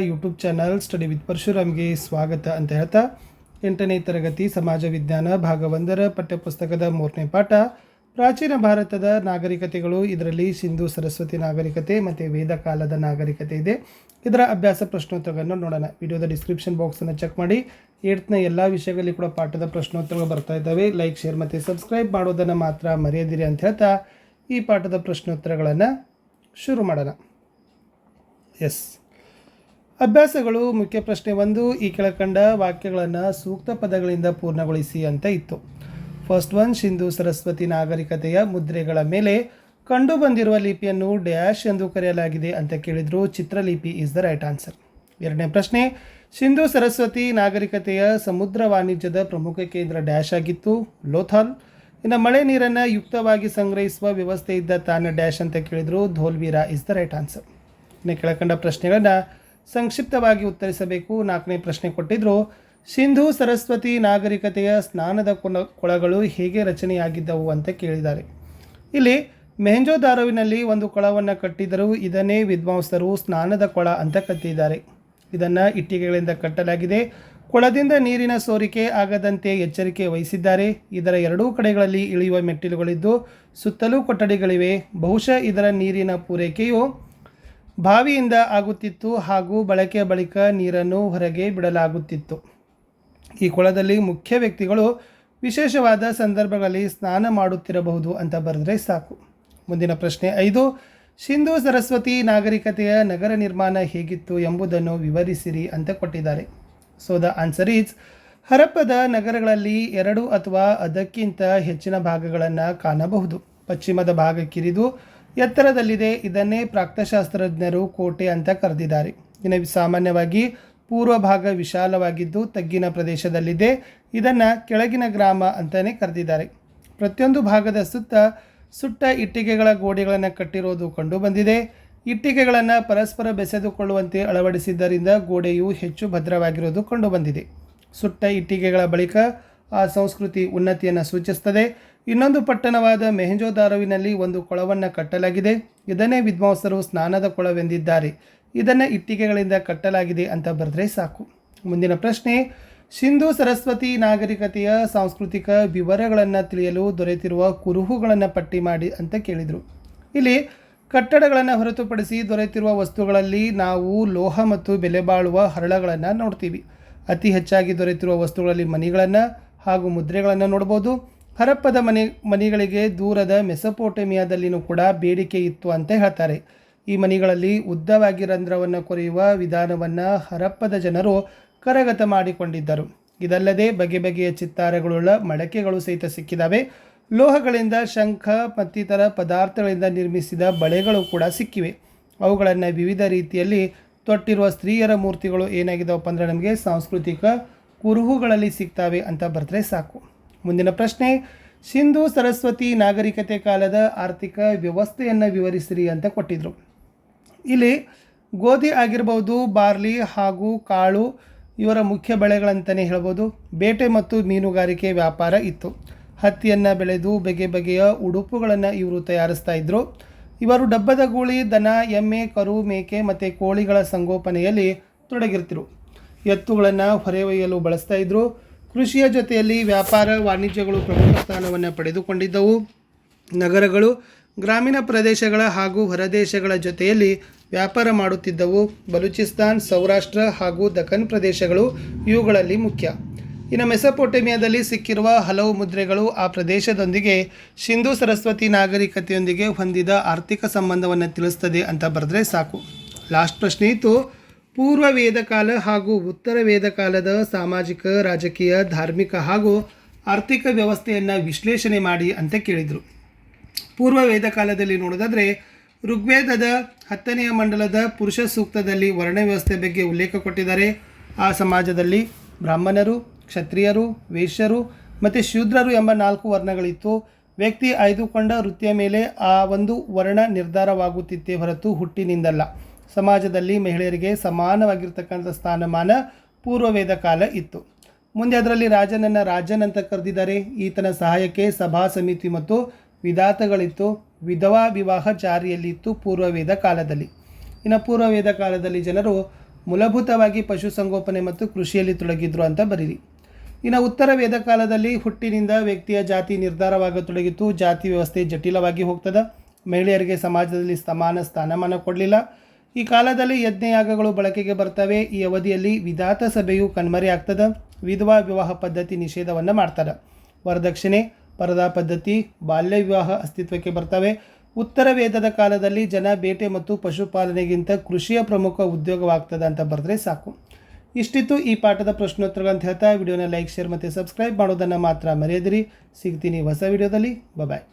YouTube channel study with ಪರಶುರಾಮ್ಗೆ ಸ್ವಾಗತ ಅಂತ ಹೇಳ್ತಾ 8ನೇ ತರಗತಿ ಸಮಾಜ ವಿಜ್ಞಾನ ಭಾಗ 1ರ ಪಠ್ಯಪುಸ್ತಕದ 3ನೇ ಪಾಠ ಪ್ರಾಚೀನ ಭಾರತದ ನಾಗರಿಕತೆಗಳು. ಇದರಲ್ಲಿ ಸಿಂಧು ಸರಸ್ವತಿ ನಾಗರಿಕತೆ ಮತ್ತು ವೇದಕಾಲದ ನಾಗರಿಕತೆ ಇದೆ. ಇದರ ಅಭ್ಯಾಸ ಪ್ರಶ್ನೋತ್ತರಗಳನ್ನು ನೋಡೋಣ. ವಿಡಿಯೋದ ಡಿಸ್ಕ್ರಿಪ್ಷನ್ ಬಾಕ್ಸನ್ನು ಚೆಕ್ ಮಾಡಿ. 8ನೇ ಎಲ್ಲ ವಿಷಯಗಳಲ್ಲಿ ಕೂಡ ಪಾಠದ ಪ್ರಶ್ನೋತ್ತರಗಳು ಬರ್ತಾ ಇದ್ದಾವೆ. ಲೈಕ್, ಶೇರ್ ಮತ್ತು ಸಬ್ಸ್ಕ್ರೈಬ್ ಮಾಡೋದನ್ನು ಮಾತ್ರ ಮರೆಯದಿರಿ ಅಂತ ಹೇಳ್ತಾ ಈ ಪಾಠದ ಪ್ರಶ್ನೋತ್ತರಗಳನ್ನು ಶುರು ಮಾಡೋಣ. ಅಭ್ಯಾಸಗಳು. ಮುಖ್ಯ ಪ್ರಶ್ನೆ 1, ಈ ಕೆಳಕಂಡ ವಾಕ್ಯಗಳನ್ನು ಸೂಕ್ತ ಪದಗಳಿಂದ ಪೂರ್ಣಗೊಳಿಸಿ ಅಂತ ಇತ್ತು. ಫಸ್ಟ್ ಒನ್, ಸಿಂಧು ಸರಸ್ವತಿ ನಾಗರಿಕತೆಯ ಮುದ್ರೆಗಳ ಮೇಲೆ ಕಂಡುಬಂದಿರುವ ಲಿಪಿಯನ್ನು ಡ್ಯಾಶ್ ಎಂದು ಕರೆಯಲಾಗಿದೆ ಅಂತ ಕೇಳಿದ್ರು. ಚಿತ್ರಲಿಪಿ ಈಸ್ ದ ರೈಟ್ ಆನ್ಸರ್. 2ನೇ ಪ್ರಶ್ನೆ, ಸಿಂಧು ಸರಸ್ವತಿ ನಾಗರಿಕತೆಯ ಸಮುದ್ರ ವಾಣಿಜ್ಯದ ಪ್ರಮುಖ ಕೇಂದ್ರ ಡ್ಯಾಶ್ ಆಗಿತ್ತು. ಲೋಥಾಲ್. ಇನ್ನು ಮಳೆ ನೀರನ್ನು ಯುಕ್ತವಾಗಿ ಸಂಗ್ರಹಿಸುವ ವ್ಯವಸ್ಥೆ ಇದ್ದ ತಾಣ ಡ್ಯಾಶ್ ಅಂತ ಕೇಳಿದ್ರು. ಧೋಲ್ವೀರಾ ಈಸ್ ದ ರೈಟ್ ಆನ್ಸರ್. ಇನ್ನು ಕೆಳಕಂಡ ಪ್ರಶ್ನೆಗಳನ್ನು ಸಂಕ್ಷಿಪ್ತವಾಗಿ ಉತ್ತರಿಸಬೇಕು. 4ನೇ ಪ್ರಶ್ನೆ ಕೊಟ್ಟಿದ್ರು, ಸಿಂಧು ಸರಸ್ವತಿ ನಾಗರಿಕತೆಯ ಸ್ನಾನದ ಕೊಳಗಳು ಹೇಗೆ ರಚನೆಯಾಗಿದ್ದವು ಅಂತ ಕೇಳಿದ್ದಾರೆ. ಇಲ್ಲಿ ಮೊಹೆಂಜೊದಾರೊವಿನಲ್ಲಿ ಒಂದು ಕೊಳವನ್ನು ಕಟ್ಟಿದರೂ ಇದನ್ನೇ ವಿದ್ವಾಂಸರು ಸ್ನಾನದ ಕೊಳ ಅಂತ ಕಟ್ಟಿದ್ದಾರೆ. ಇದನ್ನು ಇಟ್ಟಿಗೆಗಳಿಂದ ಕಟ್ಟಲಾಗಿದೆ. ಕೊಳದಿಂದ ನೀರಿನ ಸೋರಿಕೆ ಆಗದಂತೆ ಎಚ್ಚರಿಕೆ ವಹಿಸಿದ್ದಾರೆ. ಇದರ ಎರಡೂ ಕಡೆಗಳಲ್ಲಿ ಇಳಿಯುವ ಮೆಟ್ಟಿಲುಗಳಿದ್ದು ಸುತ್ತಲೂ ಕೊಠಡಿಗಳಿವೆ. ಬಹುಶಃ ಇದರ ನೀರಿನ ಪೂರೈಕೆಯು ಬಾವಿಯಿಂದ ಆಗುತ್ತಿತ್ತು ಹಾಗೂ ಬಳಕೆಯ ಬಳಿಕ ನೀರನ್ನು ಹೊರಗೆ ಬಿಡಲಾಗುತ್ತಿತ್ತು. ಈ ಕೊಳದಲ್ಲಿ ಮುಖ್ಯ ವ್ಯಕ್ತಿಗಳು ವಿಶೇಷವಾದ ಸಂದರ್ಭಗಳಲ್ಲಿ ಸ್ನಾನ ಮಾಡುತ್ತಿರಬಹುದು ಅಂತ ಬರೆದ್ರೆ ಸಾಕು. ಮುಂದಿನ ಪ್ರಶ್ನೆ 5, ಸಿಂಧು ಸರಸ್ವತಿ ನಾಗರಿಕತೆಯ ನಗರ ನಿರ್ಮಾಣ ಹೇಗಿತ್ತು ಎಂಬುದನ್ನು ವಿವರಿಸಿರಿ ಅಂತ ಕೊಟ್ಟಿದ್ದಾರೆ. ಸೊ ದ ಆನ್ಸರ್ ಈಸ್, ಹರಪ್ಪದ ನಗರಗಳಲ್ಲಿ 2 ಅಥವಾ ಅದಕ್ಕಿಂತ ಹೆಚ್ಚಿನ ಭಾಗಗಳನ್ನು ಕಾಣಬಹುದು. ಪಶ್ಚಿಮದ ಭಾಗ ಕಿರಿದು ಎತ್ತರದಲ್ಲಿದೆ. ಇದನ್ನೇ ಪ್ರಾಕ್ತಶಾಸ್ತ್ರಜ್ಞರು ಕೋಟೆ ಅಂತ ಕರೆದಿದ್ದಾರೆ. ಇನ್ನು ಸಾಮಾನ್ಯವಾಗಿ ಪೂರ್ವ ಭಾಗ ವಿಶಾಲವಾಗಿದ್ದು ತಗ್ಗಿನ ಪ್ರದೇಶದಲ್ಲಿದೆ. ಇದನ್ನು ಕೆಳಗಿನ ಗ್ರಾಮ ಅಂತಲೇ ಕರೆದಿದ್ದಾರೆ. ಪ್ರತಿಯೊಂದು ಭಾಗದ ಸುಟ್ಟ ಇಟ್ಟಿಗೆಗಳ ಗೋಡೆಗಳನ್ನು ಕಟ್ಟಿರೋದು ಕಂಡುಬಂದಿದೆ. ಇಟ್ಟಿಗೆಗಳನ್ನು ಪರಸ್ಪರ ಬೆಸೆದುಕೊಳ್ಳುವಂತೆ ಅಳವಡಿಸಿದ್ದರಿಂದ ಗೋಡೆಯು ಹೆಚ್ಚು ಭದ್ರವಾಗಿರೋದು ಕಂಡುಬಂದಿದೆ. ಸುಟ್ಟ ಇಟ್ಟಿಗೆಗಳ ಬಳಿಕ ಆ ಸಂಸ್ಕೃತಿ ಉನ್ನತಿಯನ್ನು ಸೂಚಿಸುತ್ತದೆ. ಇನ್ನೊಂದು ಪಟ್ಟಣವಾದ ಮೊಹೆಂಜೊದಾರೊವಿನಲ್ಲಿ ಒಂದು ಕೊಳವನ್ನು ಕಟ್ಟಲಾಗಿದೆ. ಇದನ್ನೇ ವಿದ್ವಾಂಸರು ಸ್ನಾನದ ಕೊಳವೆಂದಿದ್ದಾರೆ. ಇದನ್ನು ಇಟ್ಟಿಗೆಗಳಿಂದ ಕಟ್ಟಲಾಗಿದೆ ಅಂತ ಬರೆದ್ರೆ ಸಾಕು. ಮುಂದಿನ ಪ್ರಶ್ನೆ, ಸಿಂಧು ಸರಸ್ವತಿ ನಾಗರಿಕತೆಯ ಸಾಂಸ್ಕೃತಿಕ ವಿವರಗಳನ್ನು ತಿಳಿಯಲು ದೊರೆತಿರುವ ಕುರುಹುಗಳನ್ನು ಪಟ್ಟಿ ಮಾಡಿ ಅಂತ ಕೇಳಿದರು. ಇಲ್ಲಿ ಕಟ್ಟಡಗಳನ್ನು ಹೊರತುಪಡಿಸಿ ದೊರೆತಿರುವ ವಸ್ತುಗಳಲ್ಲಿ ನಾವು ಲೋಹ ಮತ್ತು ಬೆಲೆ ಬಾಳುವ ಹರಳುಗಳನ್ನು ನೋಡ್ತೀವಿ. ಅತಿ ಹೆಚ್ಚಾಗಿ ದೊರೆತಿರುವ ವಸ್ತುಗಳಲ್ಲಿ ಮಣಿಗಳನ್ನು ಹಾಗೂ ಮುದ್ರೆಗಳನ್ನು ನೋಡ್ಬೋದು. ಹರಪ್ಪದ ಮಣಿಗಳಿಗೆ ದೂರದ ಮೆಸೊಪೊಟೇಮಿಯಾದಲ್ಲಿನೂ ಕೂಡ ಬೇಡಿಕೆ ಇತ್ತು ಅಂತ ಹೇಳ್ತಾರೆ. ಈ ಮಣಿಗಳಲ್ಲಿ ಉದ್ದವಾಗಿ ರಂಧ್ರವನ್ನು ಕೊರೆಯುವ ವಿಧಾನವನ್ನು ಹರಪ್ಪದ ಜನರು ಕರಗತ ಮಾಡಿಕೊಂಡಿದ್ದರು. ಇದಲ್ಲದೆ ಬಗೆ ಬಗೆಯ ಚಿತ್ತಾರಗಳುಳ್ಳ ಮಡಕೆಗಳು ಸಹಿತ ಸಿಕ್ಕಿದ್ದಾವೆ. ಲೋಹಗಳಿಂದ ಶಂಖ ಮತ್ತಿತರ ಪದಾರ್ಥಗಳಿಂದ ನಿರ್ಮಿಸಿದ ಬಳೆಗಳು ಕೂಡ ಸಿಕ್ಕಿವೆ. ಅವುಗಳನ್ನು ವಿವಿಧ ರೀತಿಯಲ್ಲಿ ತೊಟ್ಟಿರುವ ಸ್ತ್ರೀಯರ ಮೂರ್ತಿಗಳು ಏನಾಗಿದ್ದಾವಪ್ಪ ಅಂದರೆ ನಮಗೆ ಸಾಂಸ್ಕೃತಿಕ ಕುರುಹುಗಳಲ್ಲಿ ಸಿಗ್ತವೆ ಅಂತ ಬರೆದ್ರೆ ಸಾಕು. ಮುಂದಿನ ಪ್ರಶ್ನೆ, ಸಿಂಧು ಸರಸ್ವತಿ ನಾಗರಿಕತೆ ಕಾಲದ ಆರ್ಥಿಕ ವ್ಯವಸ್ಥೆಯನ್ನು ವಿವರಿಸಿರಿ ಅಂತ ಕೊಟ್ಟಿದ್ರು. ಇಲ್ಲಿ ಗೋಧಿ ಆಗಿರ್ಬೋದು, ಬಾರ್ಲಿ ಹಾಗೂ ಕಾಳು ಇವರ ಮುಖ್ಯ ಬೆಳೆಗಳಂತಲೇ ಹೇಳ್ಬೋದು. ಬೇಟೆ ಮತ್ತು ಮೀನುಗಾರಿಕೆ ವ್ಯಾಪಾರ ಇತ್ತು. ಹತ್ತಿಯನ್ನು ಬೆಳೆದು ಬಗೆ ಬಗೆಯ ಉಡುಪುಗಳನ್ನು ಇವರು ತಯಾರಿಸ್ತಾ ಇದ್ದರು. ಇವರು ಡಬ್ಬದ ಗೂಳಿ, ದನ, ಎಮ್ಮೆ, ಕರು, ಮೇಕೆ ಮತ್ತು ಕೋಳಿಗಳ ಸಂಗೋಪನೆಯಲ್ಲಿ ತೊಡಗಿರ್ತಿರು. ಎತ್ತುಗಳನ್ನು ಹೊರೆಯೊಯ್ಯಲು ಬಳಸ್ತಾ ಇದ್ದರು. ಕೃಷಿಯ ಜೊತೆಯಲ್ಲಿ ವ್ಯಾಪಾರ ವಾಣಿಜ್ಯಗಳು ಪ್ರಮುಖ ಸ್ಥಾನವನ್ನು ಪಡೆದುಕೊಂಡಿದ್ದವು. ನಗರಗಳು ಗ್ರಾಮೀಣ ಪ್ರದೇಶಗಳ ಹಾಗೂ ಹೊರದೇಶಗಳ ಜೊತೆಯಲ್ಲಿ ವ್ಯಾಪಾರ ಮಾಡುತ್ತಿದ್ದವು. ಬಲೂಚಿಸ್ತಾನ್, ಸೌರಾಷ್ಟ್ರ ಹಾಗೂ ದಖನ್ ಪ್ರದೇಶಗಳು ಇವುಗಳಲ್ಲಿ ಮುಖ್ಯ. ಇನ್ನು ಮೆಸೊಪೊಟೇಮಿಯಾದಲ್ಲಿ ಸಿಕ್ಕಿರುವ ಹಲವು ಮುದ್ರೆಗಳು ಆ ಪ್ರದೇಶದೊಂದಿಗೆ ಸಿಂಧು ಸರಸ್ವತಿ ನಾಗರಿಕತೆಯೊಂದಿಗೆ ಹೊಂದಿದ ಆರ್ಥಿಕ ಸಂಬಂಧವನ್ನು ತಿಳಿಸ್ತದೆ ಅಂತ ಬರೆದ್ರೆ ಸಾಕು. ಲಾಸ್ಟ್ ಪ್ರಶ್ನೆ ಇತ್ತು, ಪೂರ್ವ ವೇದಕಾಲ ಹಾಗೂ ಉತ್ತರ ವೇದಕಾಲದ ಸಾಮಾಜಿಕ, ರಾಜಕೀಯ, ಧಾರ್ಮಿಕ ಹಾಗೂ ಆರ್ಥಿಕ ವ್ಯವಸ್ಥೆಯನ್ನು ವಿಶ್ಲೇಷಣೆ ಮಾಡಿ ಅಂತ ಕೇಳಿದರು. ಪೂರ್ವ ವೇದಕಾಲದಲ್ಲಿ ನೋಡೋದಾದರೆ ಋಗ್ವೇದದ 10ನೇ ಮಂಡಲದ ಪುರುಷ ಸೂಕ್ತದಲ್ಲಿ ವರ್ಣ ವ್ಯವಸ್ಥೆ ಬಗ್ಗೆ ಉಲ್ಲೇಖ ಕೊಟ್ಟಿದ್ದಾರೆ. ಆ ಸಮಾಜದಲ್ಲಿ ಬ್ರಾಹ್ಮಣರು, ಕ್ಷತ್ರಿಯರು, ವೈಶ್ಯರು ಮತ್ತು ಶೂದ್ರರು ಎಂಬ 4 ವರ್ಣಗಳಿತ್ತು. ವ್ಯಕ್ತಿ ಆಯ್ದುಕೊಂಡ ವೃತ್ತಿಯ ಮೇಲೆ ಆ ಒಂದು ವರ್ಣ ನಿರ್ಧಾರವಾಗುತ್ತಿತ್ತೇ ಹೊರತು ಹುಟ್ಟಿನಿಂದಲ್ಲ. ಸಮಾಜದಲ್ಲಿ ಮಹಿಳೆಯರಿಗೆ ಸಮಾನವಾಗಿರ್ತಕ್ಕಂಥ ಸ್ಥಾನಮಾನ ಪೂರ್ವವೇದ ಕಾಲ ಇತ್ತು. ಮುಂದೆ ಅದರಲ್ಲಿ ರಾಜನನ್ನು ರಾಜನ್ ಅಂತ ಕರೆದಿದ್ದಾರೆ. ಈತನ ಸಹಾಯಕ್ಕೆ ಸಭಾ ಸಮಿತಿ ಮತ್ತು ವಿಧಾತಗಳಿತ್ತು. ವಿಧವಾ ವಿವಾಹ ಜಾರಿಯಲ್ಲಿತ್ತು ಪೂರ್ವವೇದ ಕಾಲದಲ್ಲಿ. ಇನ್ನು ಪೂರ್ವವೇದ ಕಾಲದಲ್ಲಿ ಜನರು ಮೂಲಭೂತವಾಗಿ ಪಶುಸಂಗೋಪನೆ ಮತ್ತು ಕೃಷಿಯಲ್ಲಿ ತೊಡಗಿದ್ರು ಅಂತ ಬರೀರಿ. ಇನ್ನು ಉತ್ತರ ವೇದ ಕಾಲದಲ್ಲಿ ಹುಟ್ಟಿನಿಂದ ವ್ಯಕ್ತಿಯ ಜಾತಿ ನಿರ್ಧಾರವಾಗತೊಡಗಿತು. ಜಾತಿ ವ್ಯವಸ್ಥೆ ಜಟಿಲವಾಗಿ ಹೋಗ್ತದೆ. ಮಹಿಳೆಯರಿಗೆ ಸಮಾಜದಲ್ಲಿ ಸಮಾನ ಸ್ಥಾನಮಾನ ಕೊಡಲಿಲ್ಲ. ಈ ಕಾಲದಲ್ಲಿ ಯಜ್ಞಯಾಗಗಳು ಬಳಕೆಗೆ ಬರ್ತವೆ. ಈ ಅವಧಿಯಲ್ಲಿ ವಿಧಾತ ಸಭೆಯು ಕಣ್ಮರೆ ಆಗ್ತದೆ. ವಿಧವಾ ವಿವಾಹ ಪದ್ಧತಿ ನಿಷೇಧವನ್ನು ಮಾಡ್ತಾರೆ. ವರದಕ್ಷಿಣೆ, ಪರದಾ ಪದ್ಧತಿ, ಬಾಲ್ಯ ವಿವಾಹ ಅಸ್ತಿತ್ವಕ್ಕೆ ಬರ್ತವೆ. ಉತ್ತರ ವೇದದ ಕಾಲದಲ್ಲಿ ಜನ ಬೇಟೆ ಮತ್ತು ಪಶುಪಾಲನೆಗಿಂತ ಕೃಷಿಯ ಪ್ರಮುಖ ಉದ್ಯೋಗವಾಗ್ತದೆ ಅಂತ ಬರೆದ್ರೆ ಸಾಕು. ಇಷ್ಟಿತ್ತು ಈ ಪಾಠದ ಪ್ರಶ್ನೋತ್ತರಗಳಂತ ಹೇಳ್ತಾ ವಿಡಿಯೋನ ಲೈಕ್, ಶೇರ್ ಮತ್ತು ಸಬ್ಸ್ಕ್ರೈಬ್ ಮಾಡೋದನ್ನು ಮಾತ್ರ ಮರೆಯದಿರಿ. ಸಿಗ್ತೀನಿ ಹೊಸ ವಿಡಿಯೋದಲ್ಲಿ. ಬಾಯ್.